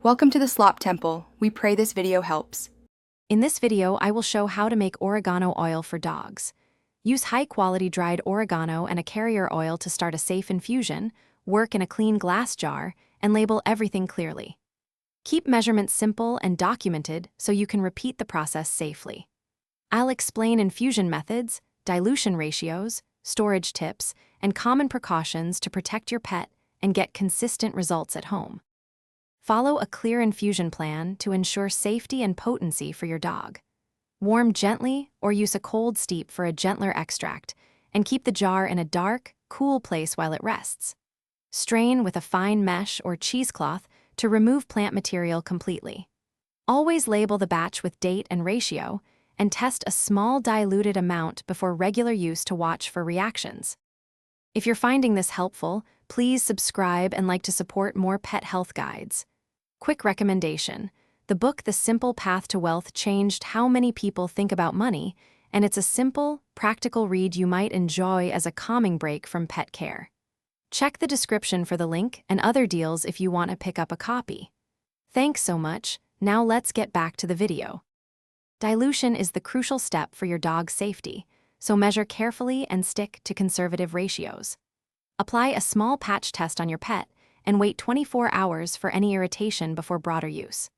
Welcome to the Slop Temple. We pray this video helps. In this video, I will show how to make oregano oil for dogs. Use high-quality dried oregano and a carrier oil to start a safe infusion, work in a clean glass jar, and label everything clearly. Keep measurements simple and documented so you can repeat the process safely. I'll explain infusion methods, dilution ratios, storage tips, and common precautions to protect your pet and get consistent results at home. Follow a clear infusion plan to ensure safety and potency for your dog. Warm gently or use a cold steep for a gentler extract, and keep the jar in a dark, cool place while it rests. Strain with a fine mesh or cheesecloth to remove plant material completely. Always label the batch with date and ratio, and test a small diluted amount before regular use to watch for reactions. If you're finding this helpful, please subscribe and like to support more pet health guides. Quick recommendation: the book The Simple Path to Wealth changed how many people think about money, and it's a simple, practical read you might enjoy as a calming break from pet care. Check the description for the link and other deals if you want to pick up a copy. Thanks so much. Now let's get back to the video. Dilution is the crucial step for your dog's safety, so measure carefully and stick to conservative ratios. Apply a small patch test on your pet and wait 24 hours for any irritation before broader use.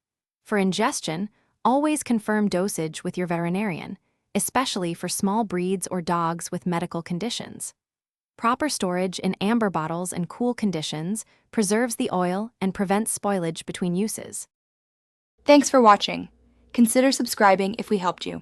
For ingestion, always confirm dosage with your veterinarian, especially for small breeds or dogs with medical conditions. Proper storage in amber bottles and cool conditions preserves the oil and prevents spoilage between uses. Thanks for watching. Consider subscribing if we helped you.